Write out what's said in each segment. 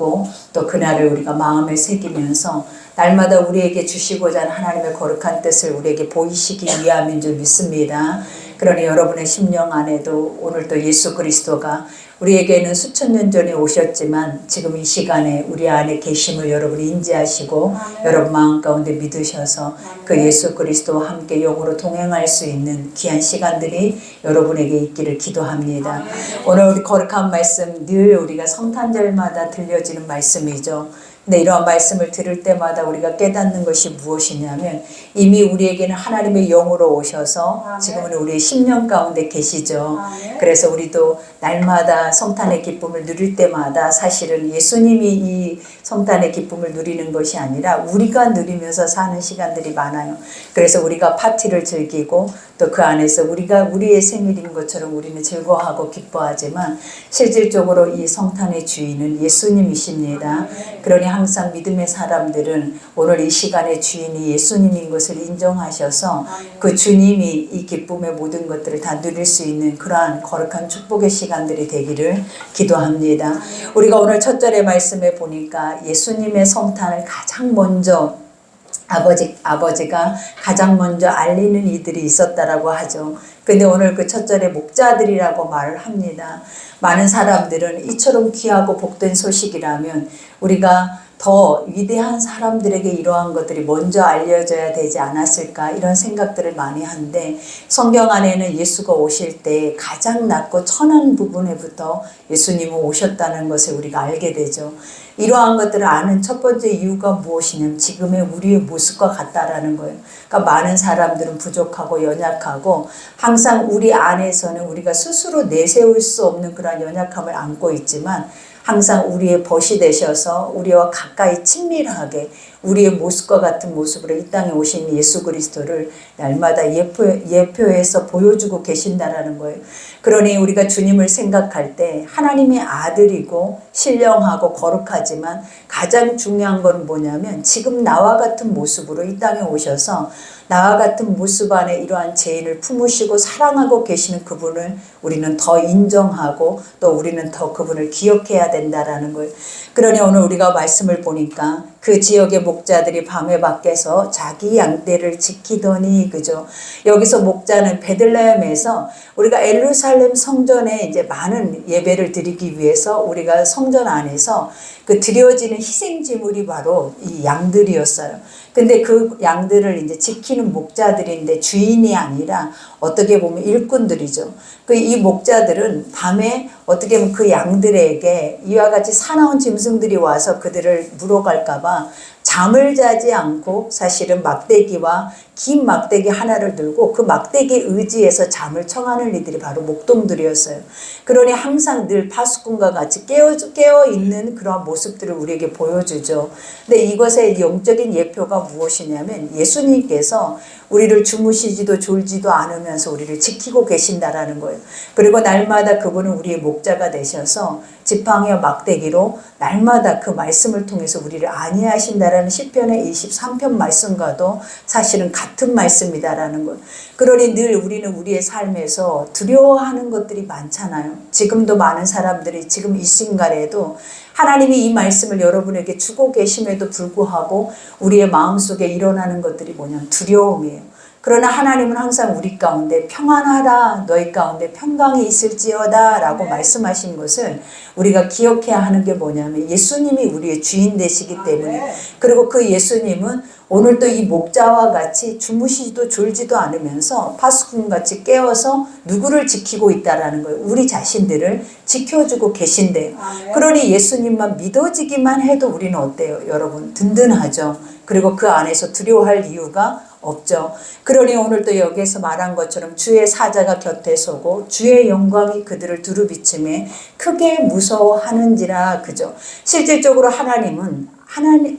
믿고 또 그날을 우리가 마음에 새기면서 날마다 우리에게 주시고자 하는 하나님의 거룩한 뜻을 우리에게 보이시기 위함인 줄 믿습니다. 그러니 여러분의 심령 안에도 오늘 또 예수 그리스도가 우리에게는 수천 년 전에 오셨지만 지금 이 시간에 우리 안에 계심을 여러분이 인지하시고 여러분 마음 가운데 믿으셔서 그 예수 그리스도와 함께 영으로 동행할 수 있는 귀한 시간들이 여러분에게 있기를 기도합니다. 오늘 우리 거룩한 말씀 늘 우리가 성탄절마다 들려지는 말씀이죠. 근데 이러한 말씀을 들을 때마다 우리가 깨닫는 것이 무엇이냐면 이미 우리에게는 하나님의 영으로 오셔서 지금은 우리의 심령 가운데 계시죠. 그래서 우리도 날마다 성탄의 기쁨을 누릴 때마다 사실은 예수님이 이 성탄의 기쁨을 누리는 것이 아니라 우리가 누리면서 사는 시간들이 많아요. 그래서 우리가 파티를 즐기고 또 그 안에서 우리의 생일인 것처럼 우리는 즐거워하고 기뻐하지만 실질적으로 이 성탄의 주인은 예수님이십니다. 그러니 항상 믿음의 사람들은 오늘 이 시간의 주인이 예수님인 것을 인정하셔서 그 주님이 이 기쁨의 모든 것들을 다 누릴 수 있는 그러한 거룩한 축복의 시간들이 되기를 기도합니다. 우리가 오늘 첫 절의 말씀에 보니까 예수님의 성탄을 가장 먼저 아버지가 가장 먼저 알리는 이들이 있었다라고 하죠. 근데 오늘 그 첫 절에 목자들이라고 말을 합니다. 많은 사람들은 이처럼 귀하고 복된 소식이라면 우리가 더 위대한 사람들에게 이러한 것들이 먼저 알려져야 되지 않았을까 이런 생각들을 많이 하는데 성경 안에는 예수가 오실 때 가장 낮고 천한 부분에부터 예수님은 오셨다는 것을 우리가 알게 되죠. 이러한 것들을 아는 첫 번째 이유가 무엇이냐면 지금의 우리의 모습과 같다라는 거예요. 그러니까 많은 사람들은 부족하고 연약하고 항상 우리 안에서는 우리가 스스로 내세울 수 없는 그런 연약함을 안고 있지만 항상 우리의 벗이 되셔서 우리와 가까이 친밀하게 우리의 모습과 같은 모습으로 이 땅에 오신 예수 그리스도를 날마다 예표해서 보여주고 계신다라는 거예요. 그러니 우리가 주님을 생각할 때 하나님의 아들이고 신령하고 거룩하지만 가장 중요한 건 뭐냐면 지금 나와 같은 모습으로 이 땅에 오셔서 나와 같은 모습 안에 이러한 죄인을 품으시고 사랑하고 계시는 그분을 우리는 더 인정하고 또 우리는 더 그분을 기억해야 된다라는 거예요. 그러니 오늘 우리가 말씀을 보니까 그 지역의 목자들이 밤에 밖에서 자기 양떼를 지키더니 그죠. 여기서 목자는 베들레헴에서 우리가 예루살렘 성전에 이제 많은 예배를 드리기 위해서 우리가 성전 안에서 그 드려지는 희생제물이 바로 이 양들이었어요. 근데 그 양들을 이제 지키는 목자들인데 주인이 아니라 어떻게 보면 일꾼들이죠. 이 목자들은 밤에 어떻게 보면 그 양들에게 이와 같이 사나운 짐승들이 와서 그들을 물어갈까봐 잠을 자지 않고 사실은 막대기와 긴 막대기 하나를 들고 그 막대기에 의지해서 잠을 청하는 이들이 바로 목동들이었어요. 그러니 항상 늘 파수꾼과 같이 깨어 있는 그런 모습들을 우리에게 보여주죠. 근데 이것의 영적인 예표가 무엇이냐면 예수님께서 우리를 주무시지도 졸지도 않으면서 우리를 지키고 계신다라는 거예요. 그리고 날마다 그분은 우리의 목자가 되셔서 지팡이와 막대기로 날마다 그 말씀을 통해서 우리를 안위하신다라는 시편의 23편 말씀과도 사실은 같은 말씀이다라는 것. 그러니 늘 우리는 우리의 삶에서 두려워하는 것들이 많잖아요. 지금도 많은 사람들이 지금 이 순간에도 하나님이 이 말씀을 여러분에게 주고 계심에도 불구하고 우리의 마음속에 일어나는 것들이 뭐냐면 두려움이에요. 그러나 하나님은 항상 우리 가운데 평안하라 너희 가운데 평강이 있을지어다 라고 말씀하신 것을 우리가 기억해야 하는 게 뭐냐면 예수님이 우리의 주인 되시기 때문에 그리고 그 예수님은 오늘도 이 목자와 같이 주무시지도 졸지도 않으면서 파수꾼같이 깨어서 누구를 지키고 있다라는 거예요. 우리 자신들을 지켜주고 계신대요. 그러니 예수님만 믿어지기만 해도 우리는 어때요? 여러분 든든하죠. 그리고 그 안에서 두려워할 이유가 없죠. 그러니 오늘 또 여기에서 말한 것처럼 주의 사자가 곁에 서고 주의 영광이 그들을 두루 비침에 크게 무서워하는지라 그죠. 실질적으로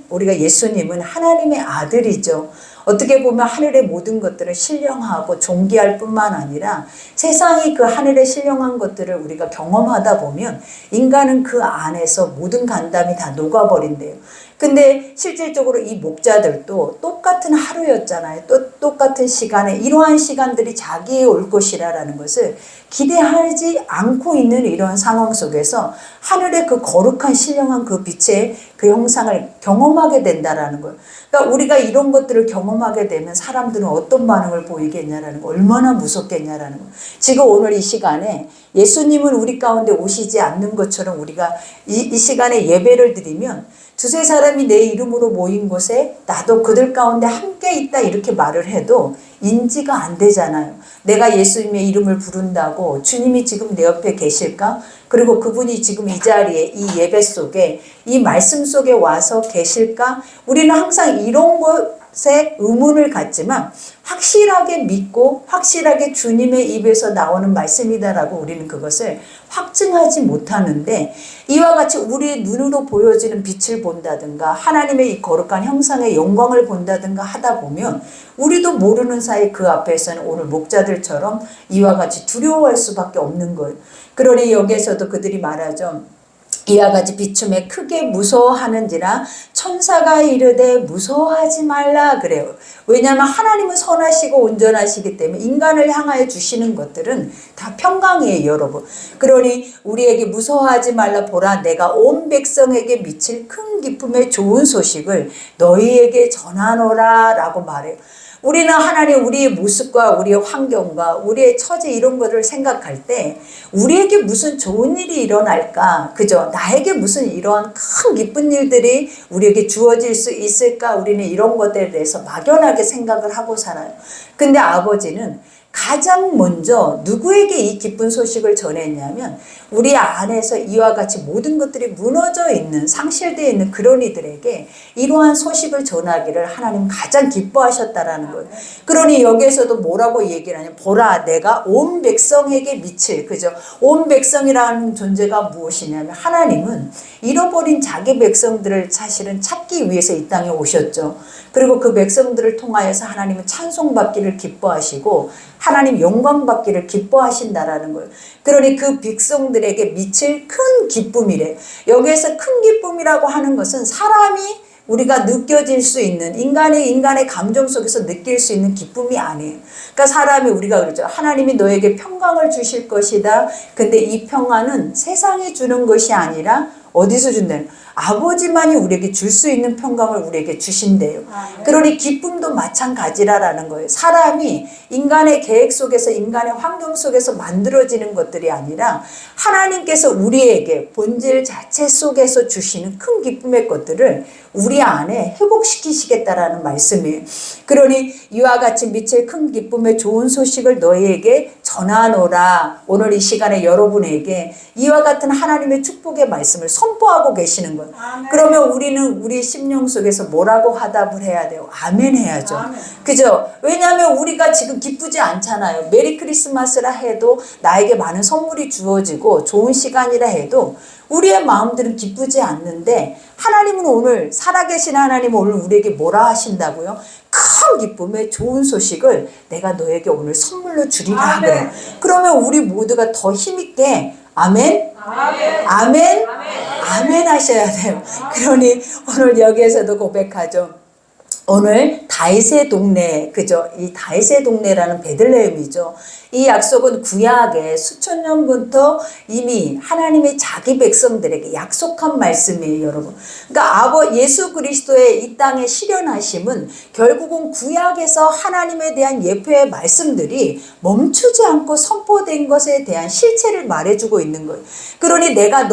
우리가 예수님은 하나님의 아들이죠. 어떻게 보면 하늘의 모든 것들은 신령하고 존귀할 뿐만 아니라 세상이 그 하늘의 신령한 것들을 우리가 경험하다 보면 인간은 그 안에서 모든 간담이 다 녹아버린대요. 근데 실질적으로 이 목자들도 똑같은 하루였잖아요. 또 똑같은 시간에 이러한 시간들이 자기의 올 것이라는 것을 기대하지 않고 있는 이런 상황 속에서 하늘의 그 거룩한 신령한 그 빛의 그 형상을 경험하게 된다라는 거예요. 그러니까 우리가 이런 것들을 경험하게 되면 사람들은 어떤 반응을 보이겠냐라는 거, 얼마나 무섭겠냐라는 거. 지금 오늘 이 시간에 예수님은 우리 가운데 오시지 않는 것처럼 우리가 이 시간에 예배를 드리면 두세 사람이 내 이름으로 모인 곳에 나도 그들 가운데 함께 있다 이렇게 말을 해도 인지가 안 되잖아요. 내가 예수님의 이름을 부른다고 주님이 지금 내 옆에 계실까? 그리고 그분이 지금 이 자리에 이 예배 속에 이 말씀 속에 와서 계실까? 우리는 항상 이런 것에 의문을 갖지만 확실하게 믿고 확실하게 주님의 입에서 나오는 말씀이다라고 우리는 그것을 확증하지 못하는데, 이와 같이 우리의 눈으로 보여지는 빛을 본다든가 하나님의 이 거룩한 형상의 영광을 본다든가 하다 보면 우리도 모르는 사이 그 앞에서는 오늘 목자들처럼 이와 같이 두려워할 수밖에 없는 거예요. 그러니 여기에서도 그들이 말하죠. 이와 같이 비춤에 크게 무서워하는지라 천사가 이르되 무서워하지 말라 그래요. 왜냐하면 하나님은 선하시고 온전하시기 때문에 인간을 향하여 주시는 것들은 다 평강이에요, 여러분. 그러니 우리에게 무서워하지 말라, 보라 내가 온 백성에게 미칠 큰 기쁨의 좋은 소식을 너희에게 전하노라 라고 말해요. 우리는 하나님 우리의 모습과 우리의 환경과 우리의 처지 이런 것을 생각할 때 우리에게 무슨 좋은 일이 일어날까? 그죠? 나에게 무슨 이러한 큰 기쁜 일들이 우리에게 주어질 수 있을까? 우리는 이런 것들에 대해서 막연하게 생각을 하고 살아요. 근데 아버지는 가장 먼저 누구에게 이 기쁜 소식을 전했냐면 우리 안에서 이와 같이 모든 것들이 무너져 있는, 상실되어 있는 그런 이들에게 이러한 소식을 전하기를 하나님 가장 기뻐하셨다라는 거예요. 그러니 여기에서도 뭐라고 얘기를 하냐, 보라 내가 온 백성에게 미칠, 그죠? 온 백성이라는 존재가 무엇이냐면 하나님은 잃어버린 자기 백성들을 사실은 찾기 위해서 이 땅에 오셨죠. 그리고 그 백성들을 통하여서 하나님은 찬송받기를 기뻐하시고 하나님 영광받기를 기뻐하신다라는 거예요. 그러니 그 백성들에게 미칠 큰 기쁨이래. 여기에서 큰 기쁨이라고 하는 것은 사람이 우리가 느껴질 수 있는 인간의 감정 속에서 느낄 수 있는 기쁨이 아니에요. 그러니까 사람이 우리가 그러죠. 하나님이 너에게 평강을 주실 것이다. 근데 이 평안은 세상이 주는 것이 아니라 어디서 준다는? 아버지만이 우리에게 줄 수 있는 평강을 우리에게 주신대요. 그러니 기쁨도 마찬가지라는 거예요. 사람이 인간의 계획 속에서 인간의 환경 속에서 만들어지는 것들이 아니라 하나님께서 우리에게 본질 자체 속에서 주시는 큰 기쁨의 것들을 우리 안에 회복시키시겠다라는 말씀이에요. 그러니 이와 같이 미칠 큰 기쁨의 좋은 소식을 너희에게 전하노라. 오늘 이 시간에 여러분에게 이와 같은 하나님의 축복의 말씀을 선포하고 계시는 거예요. 아멘. 그러면 우리는 우리 심령 속에서 뭐라고 화답을 해야 돼요? 아멘 해야죠. 아멘. 그죠? 왜냐하면 우리가 지금 기쁘지 않잖아요. 메리 크리스마스라 해도 나에게 많은 선물이 주어지고 좋은 시간이라 해도 우리의 마음들은 기쁘지 않는데 하나님은 오늘 살아계신 하나님은 오늘 우리에게 뭐라 하신다고요? 큰 기쁨의 좋은 소식을 내가 너에게 오늘 선물로 주리라 그래요. 그러면 우리 모두가 더 힘있게 아멘? 아멘? 아멘? 아멘 하셔야 돼요. 그러니 오늘 여기에서도 고백하죠. 오늘 다윗의 동네, 그죠? 이 다윗의 동네라는 베들레헴이죠. 이 약속은 구약에 수천 년부터 이미 하나님의 자기 백성들에게 약속한 말씀이에요, 여러분. 그러니까 예수 그리스도의 이 땅에 실현하심은 결국은 구약에서 하나님에 대한 예표의 말씀들이 멈추지 않고 선포된 것에 대한 실체를 말해주고 있는 거예요. 그러니 내가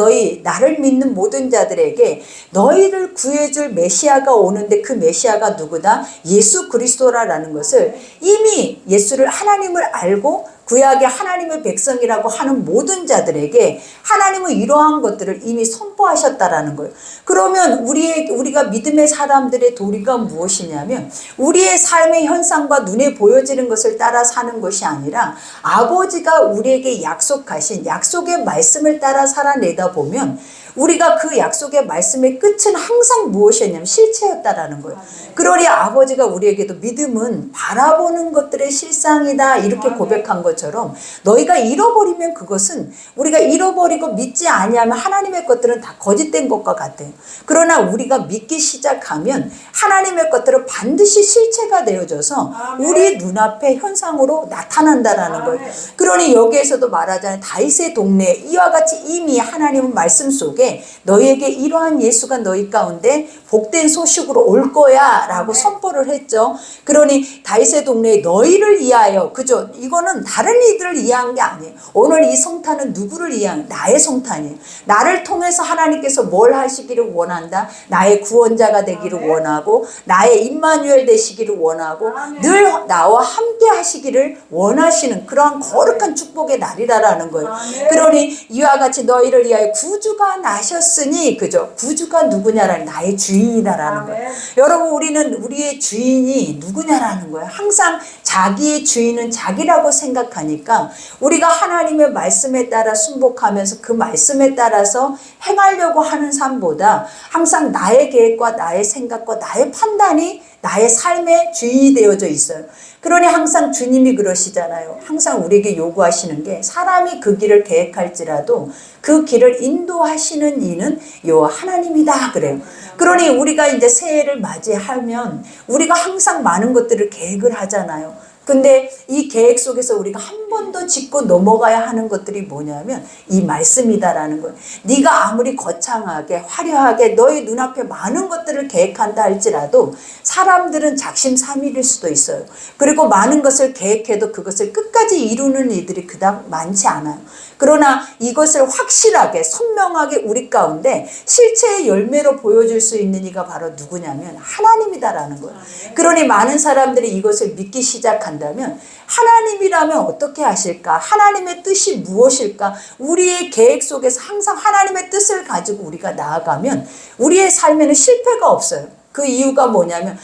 나를 믿는 모든 자들에게 너희를 구해줄 메시아가 오는데 그 메시아가 누구다? 예수 그리스도라는 것을 이미 예수를 하나님을 알고 구약의 하나님의 백성이라고 하는 모든 자들에게 하나님은 이러한 것들을 이미 선포하셨다라는 거예요. 그러면 우리가 믿음의 사람들의 도리가 무엇이냐면 우리의 삶의 현상과 눈에 보여지는 것을 따라 사는 것이 아니라 아버지가 우리에게 약속하신 약속의 말씀을 따라 살아내다 보면 우리가 그 약속의 말씀의 끝은 항상 무엇이었냐면 실체였다라는 거예요. 그러니 아버지가 우리에게도 믿음은 바라보는 것들의 실상이다 이렇게 고백한 것처럼 너희가 잃어버리면 그것은 우리가 잃어버리고 믿지 아니하면 하나님의 것들은 다 거짓된 것과 같아요. 그러나 우리가 믿기 시작하면 하나님의 것들은 반드시 실체가 되어져서 우리 눈앞에 현상으로 나타난다라는 거예요. 그러니 여기에서도 말하자면 다윗의 동네 이와 같이 이미 하나님은 말씀 속에 너희에게 이러한 예수가 너희 가운데 복된 소식으로 올 거야 라고 선포를 했죠. 그러니 다윗의 동네에 너희를 위하여, 그죠? 이거는 다른 이들을 위한 게 아니에요. 오늘 이 성탄은 누구를 위한? 나의 성탄이에요. 나를 통해서 하나님께서 뭘 하시기를 원한다? 나의 구원자가 되기를 원하고 나의 임마누엘 되시기를 원하고 늘 나와 함께 하시기를 원하시는 그러한 거룩한 축복의 날이라는 거예요. 그러니 이와 같이 너희를 위하여 구주가 나셨으니, 그죠? 구주가 누구냐라는, 나의 주인이다라는 거예요. 여러분, 우리는 우리의 주인이 누구냐라는 거예요. 항상 자기의 주인은 자기라고 생각하니까 우리가 하나님의 말씀에 따라 순복하면서 그 말씀에 따라서 행하려고 하는 삶보다 항상 나의 계획과 나의 생각과 나의 판단이 나의 삶의 주인이 되어져 있어요. 그러니 항상 주님이 그러시잖아요. 항상 우리에게 요구하시는 게 사람이 그 길을 계획할지라도 그 길을 인도하시는 이는 요 하나님이다 그래요. 그러니 우리가 이제 새해를 맞이하면 우리가 항상 많은 것들을 계획을 하잖아요. 근데 이 계획 속에서 우리가 한 번 더 짚고 넘어가야 하는 것들이 뭐냐면 이 말씀이다라는 거예요. 네가 아무리 거창하게 화려하게 너희 눈앞에 많은 것들을 계획한다 할지라도 사람들은 작심삼일일 수도 있어요. 그리고 많은 것을 계획해도 그것을 끝까지 이루는 이들이 그닥 많지 않아요. 그러나 이것을 확실하게 선명하게 우리 가운데 실체의 열매로 보여줄 수 있는 이가 바로 누구냐면 하나님이다라는 거예요. 그러니 많은 사람들이 이것을 믿기 시작한다면 하나님이라면 어떻게 하실까? 하나님의 뜻이 무엇일까? 우리의 계획 속에서 항상 하나님의 뜻을 가지고 우리가 나아가면 우리의 삶에는 실패가 없어요. 그 이유가 뭐냐면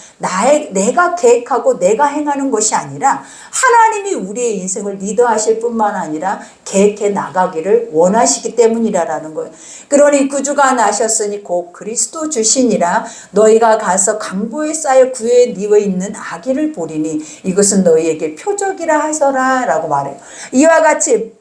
내가 계획하고 내가 행하는 것이 아니라 하나님이 우리의 인생을 리더하실 뿐만 아니라 계획해 나가기를 원하시기 때문이라는 거예요. 그러니 구주가 나셨으니 곧 그리스도 주시니라. 너희가 가서 강보에 쌓여 구에 니어 있는 아기를 보리니 이것은 너희에게 표적이라 하서라 라고 말해요. 이와 같이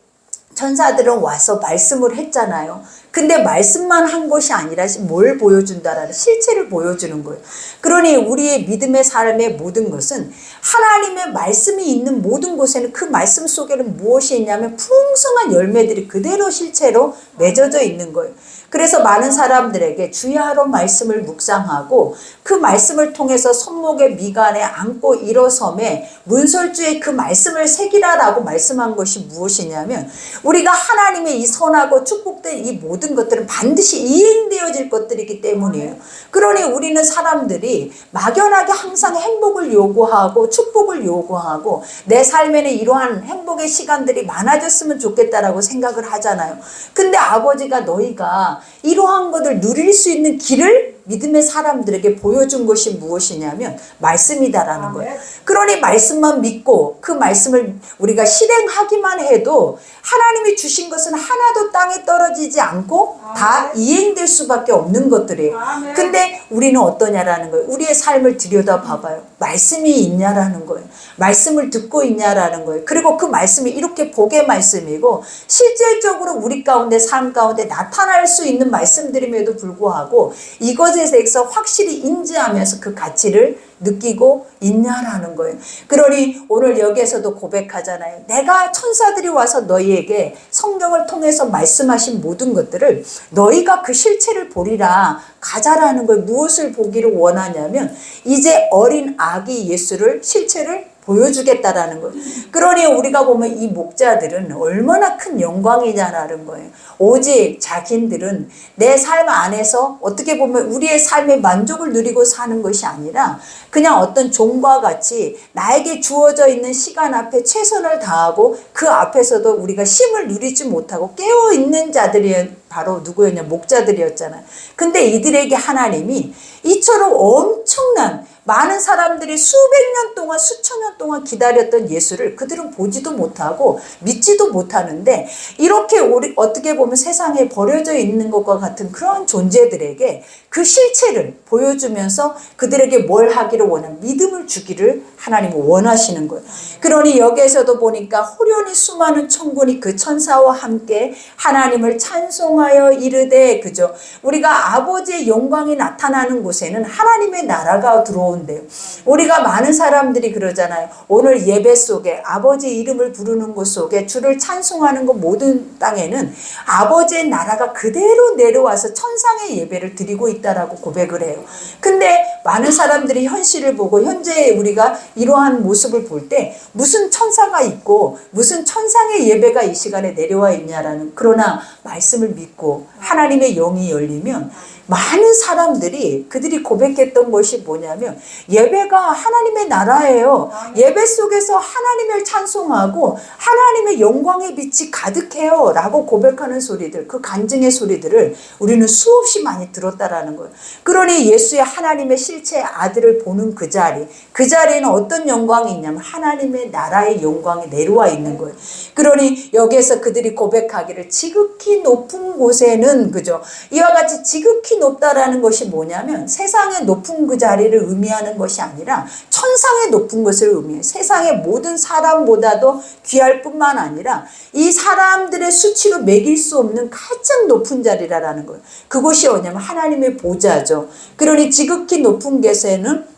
천사들은 와서 말씀을 했잖아요. 근데 말씀만 한 것이 아니라 뭘 보여준다라는 실체를 보여주는 거예요. 그러니 우리의 믿음의 삶의 모든 것은 하나님의 말씀이 있는 모든 곳에는 그 말씀 속에는 무엇이 있냐면 풍성한 열매들이 그대로 실체로 맺어져 있는 거예요. 그래서 많은 사람들에게 주야로 말씀을 묵상하고 그 말씀을 통해서 손목에 미간에 안고 일어섬에 문설주에 그 말씀을 새기라라고 말씀한 것이 무엇이냐면 우리가 하나님의 이 선하고 축복된 이 모든 것들은 반드시 이행되어질 것들이기 때문이에요. 그러니 우리는 사람들이 막연하게 항상 행복을 요구하고 축복을 요구하고 내 삶에는 이러한 행복의 시간들이 많아졌으면 좋겠다라고 생각을 하잖아요. 근데 아버지가 너희가 이러한 것을 누릴 수 있는 길을 믿음의 사람들에게 보여준 것이 무엇이냐면 말씀이다라는 거예요. 그러니 말씀만 믿고 그 말씀을 우리가 실행하기만 해도 하나님이 주신 것은 하나도 땅에 떨어지지 않고 다 이행될 수밖에 없는 것들이에요. 근데 우리는 어떠냐라는 거예요. 우리의 삶을 들여다봐봐요. 말씀이 있냐라는 거예요. 말씀을 듣고 있냐라는 거예요. 그리고 그 말씀이 이렇게 복의 말씀이고 실질적으로 우리 가운데 삶 가운데 나타날 수 있는 말씀들임에도 불구하고 이것에 대해서 확실히 인지하면서 그 가치를 느끼고 있냐라는 거예요. 그러니 오늘 여기에서도 고백하잖아요. 내가 천사들이 와서 너희에게 성경을 통해서 말씀하신 모든 것들을 너희가 그 실체를 보리라 가자라는 거예요. 무엇을 보기를 원하냐면 이제 어린 아기 예수를 실체를 보여주겠다라는 거예요. 그러니 우리가 보면 이 목자들은 얼마나 큰 영광이냐라는 거예요. 오직 자신들은 내 삶 안에서 어떻게 보면 우리의 삶의 만족을 누리고 사는 것이 아니라 그냥 어떤 종과 같이 나에게 주어져 있는 시간 앞에 최선을 다하고 그 앞에서도 우리가 쉼을 누리지 못하고 깨어있는 자들이 바로 누구였냐? 목자들이었잖아요. 근데 이들에게 하나님이 이처럼 엄청난 많은 사람들이 수백 년 동안 수천 년 동안 기다렸던 예수를 그들은 보지도 못하고 믿지도 못하는데, 이렇게 우리 어떻게 보면 세상에 버려져 있는 것과 같은 그런 존재들에게 그 실체를 보여주면서 그들에게 뭘 하기를 원하는, 믿음을 주기를 하나님은 원하시는 거예요. 그러니 여기에서도 보니까 호련히 수많은 천군이 그 천사와 함께 하나님을 찬송하여 이르되, 그죠? 우리가 아버지의 영광이 나타나는 곳에는 하나님의 나라가 들어온대요. 우리가 많은 사람들이 그러잖아요. 오늘 예배 속에 아버지 이름을 부르는 곳 속에 주를 찬송하는 것 모든 땅에는 아버지의 나라가 그대로 내려와서 천상의 예배를 드리고 있다라고 고백을 해요. 근데 많은 사람들이 현실을 보고 현재 우리가 이러한 모습을 볼 때 무슨 천사가 있고 무슨 천상의 예배가 이 시간에 내려와 있냐라는, 그러나 말씀을 믿고 하나님의 영이 열리면 많은 사람들이 그들이 고백했던 것이 뭐냐면, 예배가 하나님의 나라예요. 예배 속에서 하나님을 찬송하고 하나님의 영광의 빛이 가득해요 라고 고백하는 소리들, 그 간증의 소리들을 우리는 수없이 많이 들었다라는 거예요. 그러니 예수의 하나님의 실체의 아들을 보는 그 자리에는 어떤 영광이 있냐면 하나님의 나라의 영광이 내려와 있는 거예요. 그러니 여기에서 그들이 고백하기를 지극히 높은 곳에는, 그죠? 이와 같이 지극히 높다라는 것이 뭐냐면 세상의 높은 그 자리를 의미하는 것이 아니라 천상의 높은 것을 의미해요. 세상의 모든 사람보다도 귀할 뿐만 아니라 이 사람들의 수치로 매길 수 없는 가장 높은 자리라는 거예요. 그곳이 뭐냐면 하나님의 보좌죠. 그러니 지극히 높은 곳에는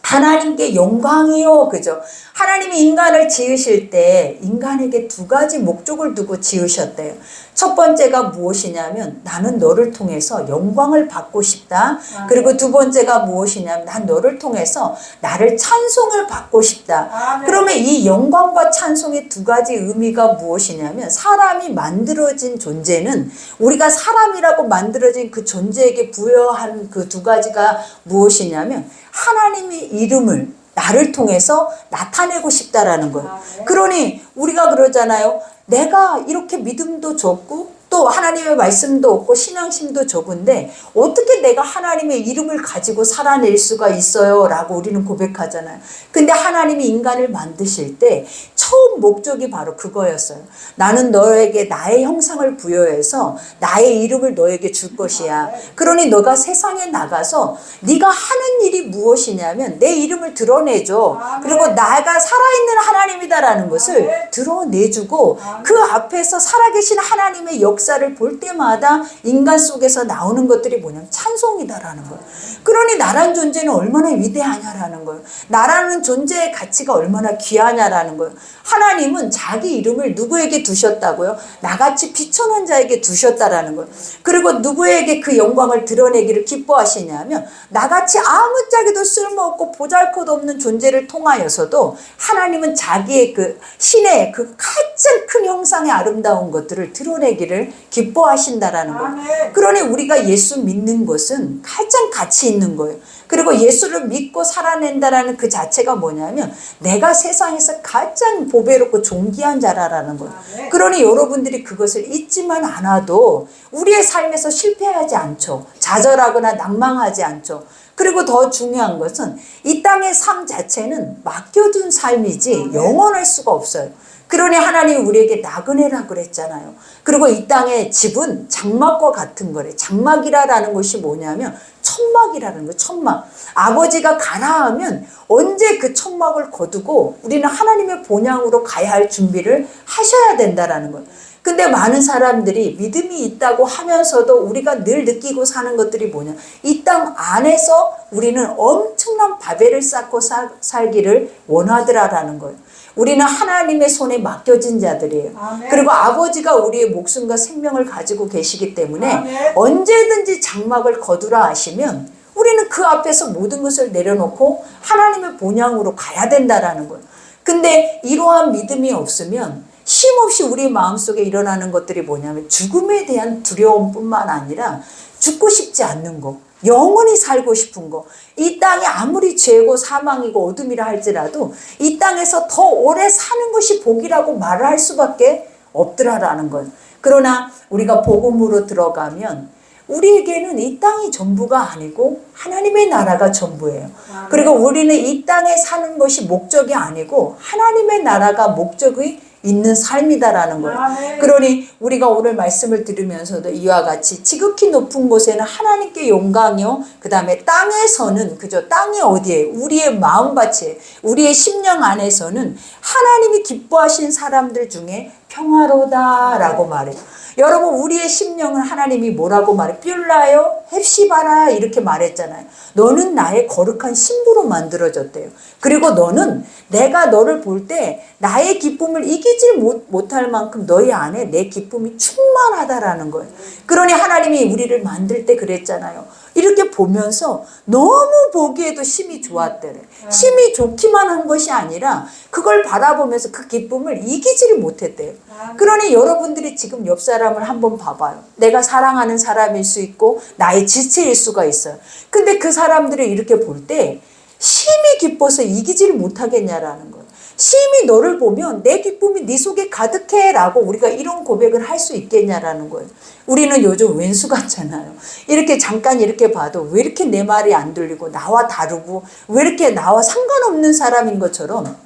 하나님께 영광이요, 그죠? 하나님이 인간을 지으실 때 인간에게 두 가지 목적을 두고 지으셨대요. 첫 번째가 무엇이냐면 나는 너를 통해서 영광을 받고 싶다. 그리고 두 번째가 무엇이냐면 난 너를 통해서 나를 찬송을 받고 싶다. 그러면 이 영광과 찬송의 두 가지 의미가 무엇이냐면, 사람이 만들어진 존재는 우리가 사람이라고 만들어진 그 존재에게 부여한 그 두 가지가 무엇이냐면 하나님의 이름을 나를 통해서 나타내고 싶다라는 거예요. 그러니 우리가 그러잖아요. 내가 이렇게 믿음도 적고 또 하나님의 말씀도 없고 신앙심도 적은데 어떻게 내가 하나님의 이름을 가지고 살아낼 수가 있어요? 라고 우리는 고백하잖아요. 근데 하나님이 인간을 만드실 때 처음 목적이 바로 그거였어요. 나는 너에게 나의 형상을 부여해서 나의 이름을 너에게 줄 것이야. 그러니 너가 세상에 나가서 네가 하는 일이 무엇이냐면 내 이름을 드러내줘. 그리고 나가 살아있는 하나님이다라는 것을 드러내주고 그 앞에서 살아계신 하나님의 역사를 볼 때마다 인간 속에서 나오는 것들이 뭐냐면 찬송이다라는 거예요. 그러니 나라는 존재는 얼마나 위대하냐라는 거예요. 나라는 존재의 가치가 얼마나 귀하냐라는 거예요. 하나님은 자기 이름을 누구에게 두셨다고요? 나같이 비천한 자에게 두셨다라는 거예요. 그리고 누구에게 그 영광을 드러내기를 기뻐하시냐면 나같이 아무짝에도 쓸모없고 보잘것없는 존재를 통하여서도 하나님은 자기의 그 신의 그 가장 큰 형상의 아름다운 것들을 드러내기를 기뻐하신다라는 거예요. 그러니 우리가 예수 믿는 것은 가장 가치 있는 거예요. 그리고 예수를 믿고 살아낸다라는 그 자체가 뭐냐면 내가 세상에서 가장 보배롭고 존귀한 자라는 거예요. 그러니 여러분들이 그것을 잊지만 않아도 우리의 삶에서 실패하지 않죠. 좌절하거나 낭망하지 않죠. 그리고 더 중요한 것은 이 땅의 삶 자체는 맡겨둔 삶이지 영원할 수가 없어요. 그러니 하나님이 우리에게 나그네라 그랬잖아요. 그리고 이 땅의 집은 장막과 같은 거래. 장막이라는 것이 뭐냐면 천막이라는 거예요. 천막. 아버지가 가라 하면 언제 그 천막을 거두고 우리는 하나님의 본향으로 가야 할 준비를 하셔야 된다라는 거예요. 근데 많은 사람들이 믿음이 있다고 하면서도 우리가 늘 느끼고 사는 것들이 뭐냐, 이 땅 안에서 우리는 엄청난 바벨을 쌓고 살기를 원하더라라는 거예요. 우리는 하나님의 손에 맡겨진 자들이에요. 아멘. 그리고 아버지가 우리의 목숨과 생명을 가지고 계시기 때문에 아멘. 언제든지 장막을 거두라 하시면 우리는 그 앞에서 모든 것을 내려놓고 하나님의 본향으로 가야 된다라는 거예요. 근데 이러한 믿음이 없으면 쉼없이 우리 마음속에 일어나는 것들이 뭐냐면 죽음에 대한 두려움뿐만 아니라 죽고 싶지 않는 거, 영원히 살고 싶은 거, 이 땅이 아무리 죄고 사망이고 어둠이라 할지라도 이 땅에서 더 오래 사는 것이 복이라고 말을 할 수밖에 없더라라는 거예요. 그러나 우리가 복음으로 들어가면 우리에게는 이 땅이 전부가 아니고 하나님의 나라가 전부예요. 그리고 우리는 이 땅에 사는 것이 목적이 아니고 하나님의 나라가 목적이 있는 삶이다라는 거예요. 그러니 우리가 오늘 말씀을 들으면서도 이와 같이 지극히 높은 곳에는 하나님께 영광이요, 그 다음에 땅에서는, 그죠, 땅이 어디에, 우리의 마음밭에, 우리의 심령 안에서는 하나님이 기뻐하신 사람들 중에 평화로다라고 말해요. 여러분, 우리의 심령은 하나님이 뭐라고 말해? 뷸라요 헵시바라 이렇게 말했잖아요. 너는 나의 거룩한 신부로 만들어졌대요. 그리고 너는 내가 너를 볼 때 나의 기쁨을 이기질 못할 만큼 너희 안에 내 기쁨이 충만하다라는 거예요. 그러니 하나님이 우리를 만들 때 그랬잖아요. 이렇게 보면서 너무 보기에도 심이 좋았대요. 심이 좋기만 한 것이 아니라 그걸 바라보면서 그 기쁨을 이기지를 못했대요. 그러니 여러분들이 지금 옆 사람을 한번 봐봐요. 내가 사랑하는 사람일 수 있고 나의 지체일 수가 있어요. 근데 그 사람들을 이렇게 볼 때 심히 기뻐서 이기지를 못하겠냐라는 거예요. 심히 너를 보면 내 기쁨이 네 속에 가득해 라고 우리가 이런 고백을 할 수 있겠냐라는 거예요. 우리는 요즘 왼수 같잖아요. 이렇게 잠깐 이렇게 봐도 왜 이렇게 내 말이 안 들리고 나와 다르고 왜 이렇게 나와 상관없는 사람인 것처럼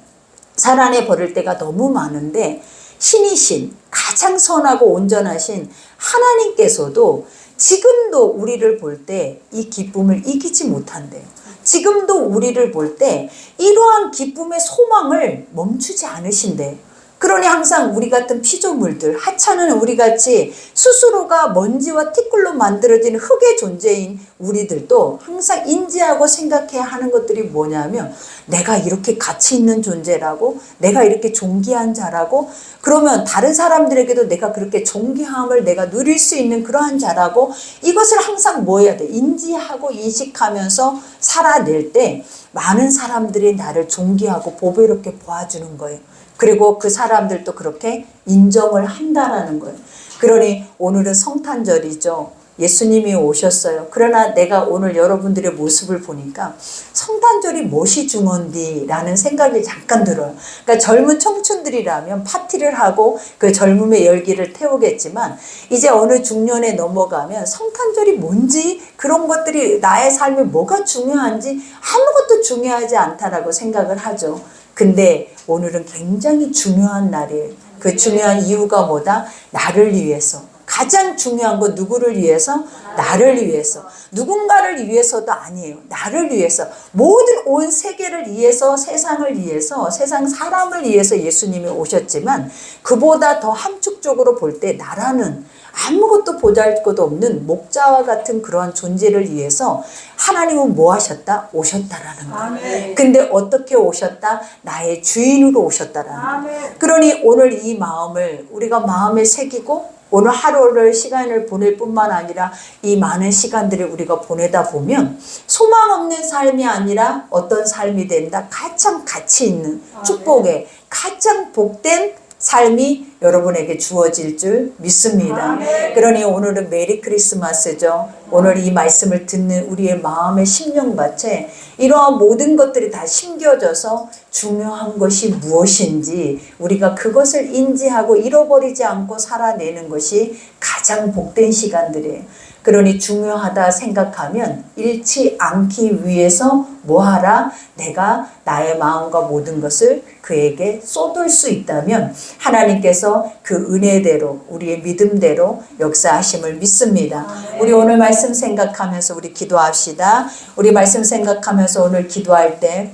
살아내 버릴 때가 너무 많은데, 신이신 가장 선하고 온전하신 하나님께서도 지금도 우리를 볼 때 이 기쁨을 이기지 못한대요. 지금도 우리를 볼 때 이러한 기쁨의 소망을 멈추지 않으신대요. 그러니 항상 우리 같은 피조물들, 하찮은 우리같이 스스로가 먼지와 티끌로 만들어진 흙의 존재인 우리들도 항상 인지하고 생각해야 하는 것들이 뭐냐면, 내가 이렇게 가치 있는 존재라고, 내가 이렇게 존귀한 자라고, 그러면 다른 사람들에게도 내가 그렇게 존귀함을 내가 누릴 수 있는 그러한 자라고, 이것을 항상 뭐 해야 돼? 인지하고 인식하면서 살아낼 때 많은 사람들이 나를 존귀하고 보배롭게 보아주는 거예요. 그리고 그 사람들도 그렇게 인정을 한다라는 거예요. 그러니 오늘은 성탄절이죠. 예수님이 오셨어요. 그러나 내가 오늘 여러분들의 모습을 보니까 성탄절이 무엇이 중요한디라는 생각이 잠깐 들어요. 그러니까 젊은 청춘들이라면 파티를 하고 그 젊음의 열기를 태우겠지만, 이제 어느 중년에 넘어가면 성탄절이 뭔지, 그런 것들이 나의 삶에 뭐가 중요한지 아무것도 중요하지 않다라고 생각을 하죠. 근데 오늘은 굉장히 중요한 날이에요. 그 중요한 이유가 뭐다? 나를 위해서. 가장 중요한 건 누구를 위해서? 나를 위해서. 누군가를 위해서도 아니에요. 나를 위해서. 모든 온 세계를 위해서, 세상을 위해서, 세상 사람을 위해서 예수님이 오셨지만, 그보다 더 함축적으로 볼 때 나라는 아무것도 보잘것도 없는 목자와 같은 그러한 존재를 위해서 하나님은 뭐 하셨다? 오셨다라는 거예요. 근데 어떻게 오셨다? 나의 주인으로 오셨다라는 거예요. 그러니 오늘 이 마음을 우리가 마음에 새기고 오늘 하루를 시간을 보낼 뿐만 아니라 이 많은 시간들을 우리가 보내다 보면 소망 없는 삶이 아니라 어떤 삶이 된다? 가장 가치 있는 축복의 가장 복된 삶이 여러분에게 주어질 줄 믿습니다. 그러니 오늘은 메리 크리스마스죠. 오늘 이 말씀을 듣는 우리의 마음의 심령밭에 이러한 모든 것들이 다 심겨져서 중요한 것이 무엇인지 우리가 그것을 인지하고 잃어버리지 않고 살아내는 것이 가장 복된 시간들이에요. 그러니 중요하다 생각하면 잃지 않기 위해서 뭐하라? 내가 나의 마음과 모든 것을 그에게 쏟을 수 있다면 하나님께서 그 은혜대로 우리의 믿음대로 역사하심을 믿습니다. 우리 오늘 말씀 생각하면서 우리 기도합시다. 우리 말씀 생각하면서 오늘 기도할 때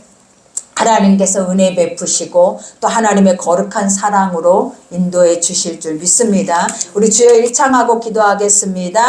하나님께서 은혜 베푸시고 또 하나님의 거룩한 사랑으로 인도해 주실 줄 믿습니다. 우리 주여 일창하고 기도하겠습니다.